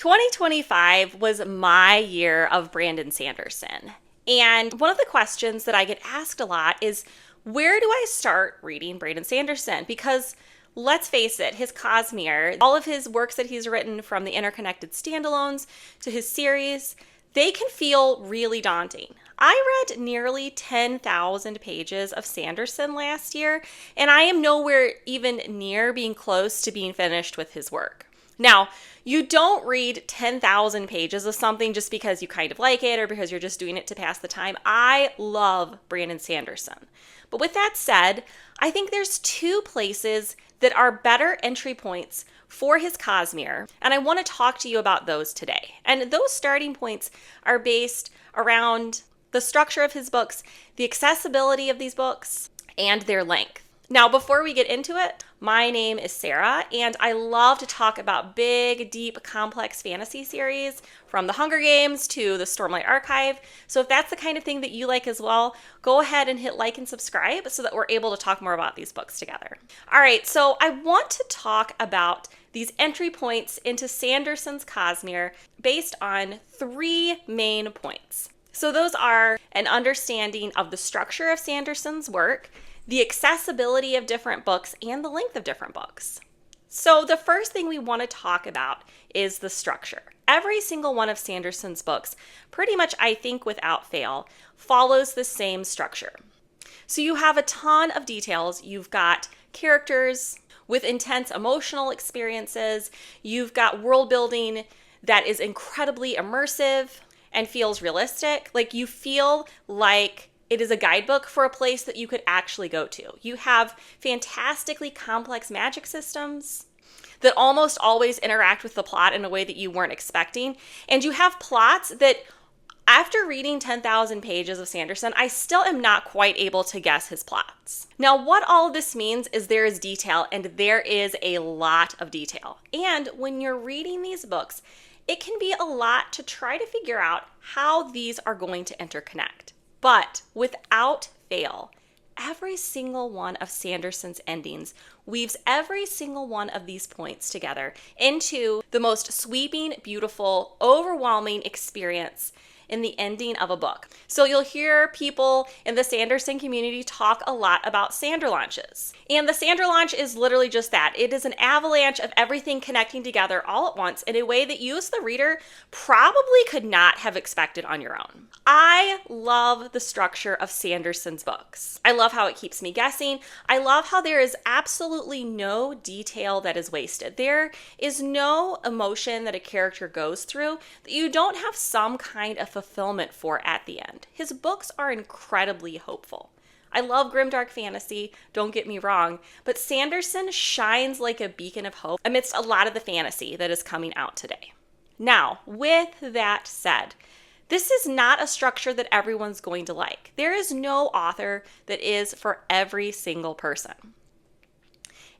2025 was my year of Brandon Sanderson. And one of the questions that I get asked a lot is, where do I start reading Brandon Sanderson? Because let's face it, his Cosmere, all of his works that he's written, from the interconnected standalones to his series, they can feel really daunting. I read nearly 10,000 pages of Sanderson last year, and I am nowhere even near being close to being finished with his work. Now, you don't read 10,000 pages of something just because you kind of like it or because you're just doing it to pass the time. I love Brandon Sanderson. But with that said, I think there's two places that are better entry points for his Cosmere, and I want to talk to you about those today. And those starting points are based around the structure of his books, the accessibility of these books, and their length. Now, before we get into it, my name is Sarah, and I love to talk about big, deep, complex fantasy series, from the Hunger Games to the Stormlight Archive. So if that's the kind of thing that you like as well, go ahead and hit like and subscribe so that we're able to talk more about these books together. All right, so I want to talk about these entry points into Sanderson's Cosmere based on three main points. So those are an understanding of the structure of Sanderson's work, the accessibility of different books, and the length of different books. So the first thing we want to talk about is the structure. Every single one of Sanderson's books, pretty much I think without fail, follows the same structure. So you have a ton of details. You've got characters with intense emotional experiences. You've got world building that is incredibly immersive and feels realistic. Like, you feel like it is a guidebook for a place that you could actually go to. You have fantastically complex magic systems that almost always interact with the plot in a way that you weren't expecting. And you have plots that, after reading 10,000 pages of Sanderson, I still am not quite able to guess his plots. Now, what all of this means is there is detail, and there is a lot of detail. And when you're reading these books, it can be a lot to try to figure out how these are going to interconnect. But without fail, every single one of Sanderson's endings weaves every single one of these points together into the most sweeping, beautiful, overwhelming experience in the ending of a book. So you'll hear people in the Sanderson community talk a lot about Sander launches. And the Sander launch is literally just that. It is an avalanche of everything connecting together all at once in a way that you as the reader probably could not have expected on your own. I love the structure of Sanderson's books. I love how it keeps me guessing. I love how there is absolutely no detail that is wasted. There is no emotion that a character goes through that you don't have some kind of fulfillment for at the end. His books are incredibly hopeful. I love grimdark fantasy, don't get me wrong, but Sanderson shines like a beacon of hope amidst a lot of the fantasy that is coming out today. Now, with that said, this is not a structure that everyone's going to like. There is no author that is for every single person.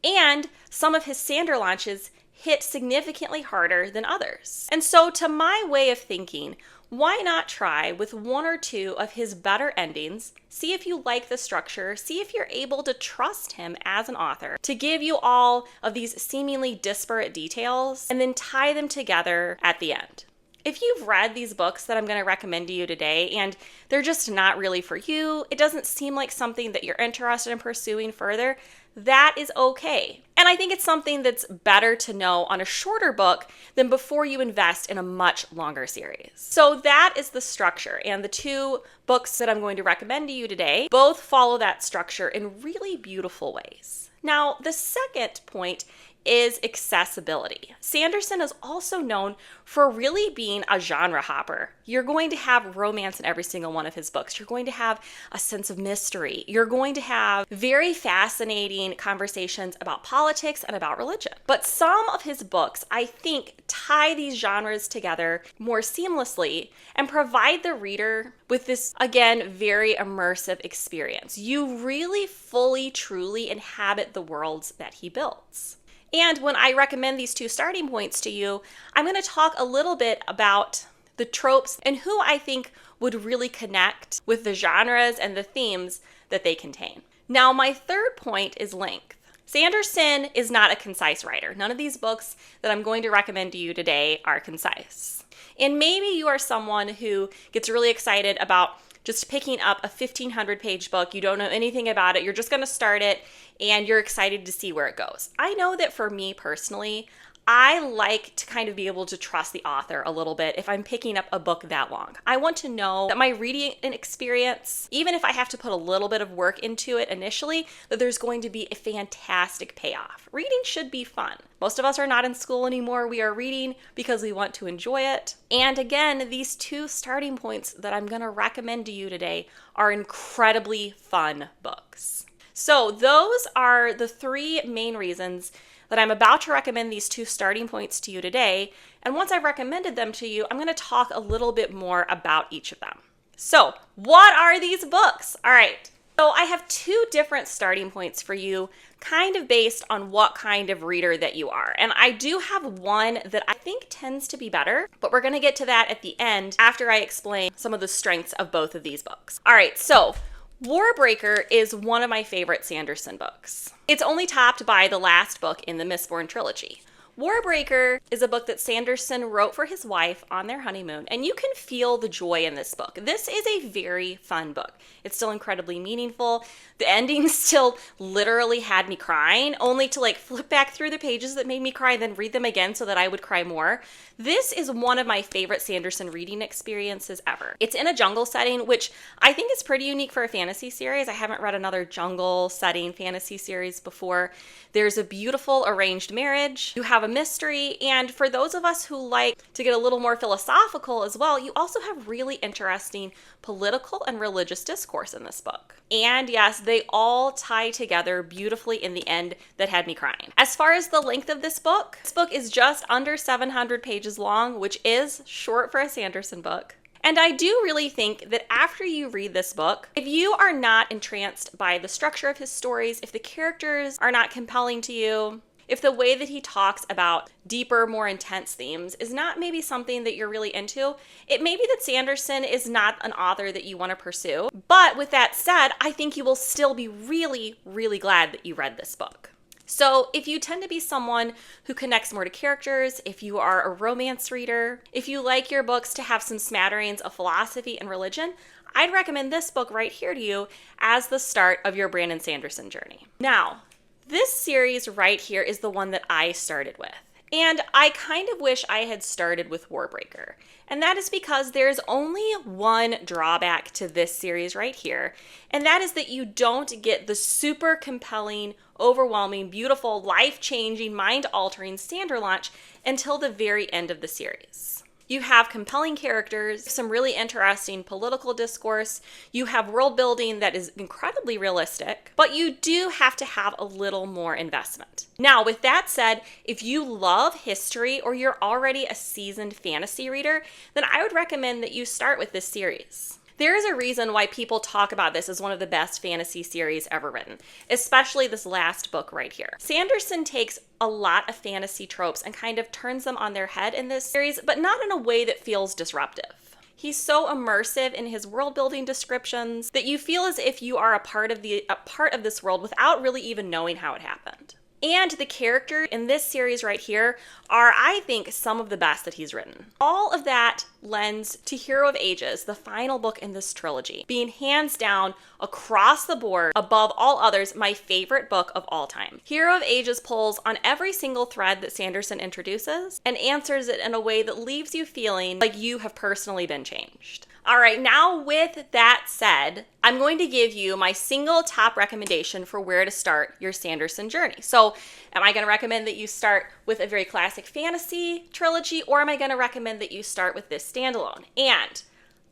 And some of his Sander launches hit significantly harder than others. And so, to my way of thinking, why not try with one or two of his better endings, see if you like the structure, see if you're able to trust him as an author to give you all of these seemingly disparate details and then tie them together at the end. If you've read these books that I'm going to recommend to you today and they're just not really for you, it doesn't seem like something that you're interested in pursuing further, that is okay. And I think it's something that's better to know on a shorter book than before you invest in a much longer series. So that is the structure, and the two books that I'm going to recommend to you today both follow that structure in really beautiful ways. Now, the second point is accessibility. Sanderson is also known for really being a genre hopper. You're going to have romance in every single one of his books. You're going to have a sense of mystery. You're going to have very fascinating conversations about politics and about religion. But some of his books, I think, tie these genres together more seamlessly and provide the reader with this, again, very immersive experience. You really fully, truly inhabit the worlds that he builds. And when I recommend these two starting points to you, I'm going to talk a little bit about the tropes and who I think would really connect with the genres and the themes that they contain. Now, my third point is length. Sanderson is not a concise writer. None of these books that I'm going to recommend to you today are concise. And maybe you are someone who gets really excited about just picking up a 1,500-page book. You don't know anything about it. You're just going to start it, and you're excited to see where it goes. I know that for me personally, I like to kind of be able to trust the author a little bit if I'm picking up a book that long. I want to know that my reading experience, even if I have to put a little bit of work into it initially, that there's going to be a fantastic payoff. Reading should be fun. Most of us are not in school anymore. We are reading because we want to enjoy it. And again, these two starting points that I'm going to recommend to you today are incredibly fun books. So those are the three main reasons that I'm about to recommend these two starting points to you today. And once I've recommended them to you, I'm going to talk a little bit more about each of them. So what are these books? All right. So I have two different starting points for you, kind of based on what kind of reader that you are. And I do have one that I think tends to be better, but we're going to get to that at the end after I explain some of the strengths of both of these books. All right. So Warbreaker is one of my favorite Sanderson books. It's only topped by the last book in the Mistborn trilogy. Warbreaker is a book that Sanderson wrote for his wife on their honeymoon, and you can feel the joy in this book. This is a very fun book. It's still incredibly meaningful. The ending still literally had me crying, only to flip back through the pages that made me cry, then read them again so that I would cry more. This is one of my favorite Sanderson reading experiences ever. It's in a jungle setting, which I think is pretty unique for a fantasy series. I haven't read another jungle setting fantasy series before. There's a beautiful arranged marriage. You have a mystery, and for those of us who like to get a little more philosophical as well, you also have really interesting political and religious discourse in this book. And yes, they all tie together beautifully in the end that had me crying. As far as the length of this book is just under 700 pages long, which is short for a Sanderson book. And I do really think that after you read this book, if you are not entranced by the structure of his stories, if the characters are not compelling to you, if the way that he talks about deeper, more intense themes is not maybe something that you're really into, it may be that Sanderson is not an author that you want to pursue. But with that said, I think you will still be really, really glad that you read this book. So if you tend to be someone who connects more to characters, if you are a romance reader, if you like your books to have some smatterings of philosophy and religion, I'd recommend this book right here to you as the start of your Brandon Sanderson journey. Now, this series right here is the one that I started with. And I kind of wish I had started with Warbreaker. And that is because there's only one drawback to this series right here. And that is that you don't get the super compelling, overwhelming, beautiful, life-changing, mind-altering Sander launch until the very end of the series. You have compelling characters, some really interesting political discourse. You have world building that is incredibly realistic, but you do have to have a little more investment. Now, with that said, if you love history or you're already a seasoned fantasy reader, then I would recommend that you start with this series. There is a reason why people talk about this as one of the best fantasy series ever written, especially this last book right here. Sanderson takes a lot of fantasy tropes and kind of turns them on their head in this series, but not in a way that feels disruptive. He's so immersive in his world-building descriptions that you feel as if you are a part of this world without really even knowing how it happened. And the characters in this series right here are, I think, some of the best that he's written. All of that lends to Hero of Ages, the final book in this trilogy, being hands down, across the board, above all others, my favorite book of all time. Hero of Ages pulls on every single thread that Sanderson introduces and answers it in a way that leaves you feeling like you have personally been changed. All right, now with that said, I'm going to give you my single top recommendation for where to start your Sanderson journey. So am I going to recommend that you start with a very classic fantasy trilogy, or am I going to recommend that you start with this standalone? And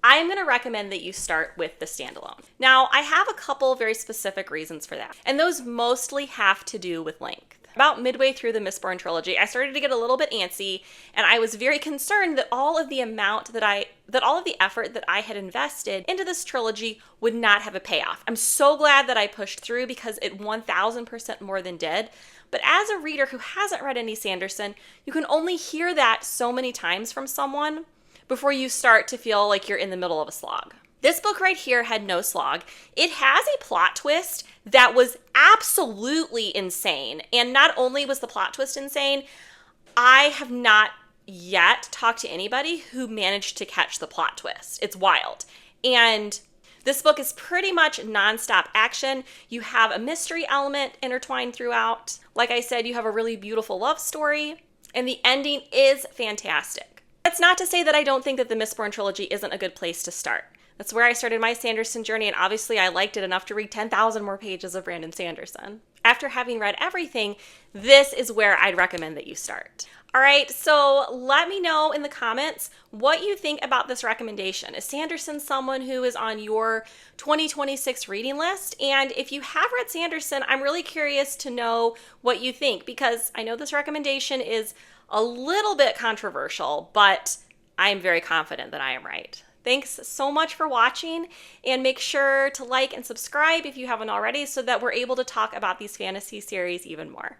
I'm going to recommend that you start with the standalone. Now, I have a couple very specific reasons for that, and those mostly have to do with length. About midway through the Mistborn trilogy, I started to get a little bit antsy, and I was very concerned that all of the effort that I had invested into this trilogy would not have a payoff. I'm so glad that I pushed through because it 1000% more than did. But as a reader who hasn't read any Sanderson, you can only hear that so many times from someone before you start to feel like you're in the middle of a slog. This book right here had no slog. It has a plot twist that was absolutely insane. And not only was the plot twist insane, I have not yet talked to anybody who managed to catch the plot twist. It's wild. And this book is pretty much nonstop action. You have a mystery element intertwined throughout. Like I said, you have a really beautiful love story, and the ending is fantastic. That's not to say that I don't think that the Mistborn trilogy isn't a good place to start. That's where I started my Sanderson journey, and obviously I liked it enough to read 10,000 more pages of Brandon Sanderson. After having read everything, this is where I'd recommend that you start. All right, so let me know in the comments what you think about this recommendation. Is Sanderson someone who is on your 2026 reading list? And if you have read Sanderson, I'm really curious to know what you think, because I know this recommendation is a little bit controversial, but I'm very confident that I am right. Thanks so much for watching, and make sure to like and subscribe if you haven't already so that we're able to talk about these fantasy series even more.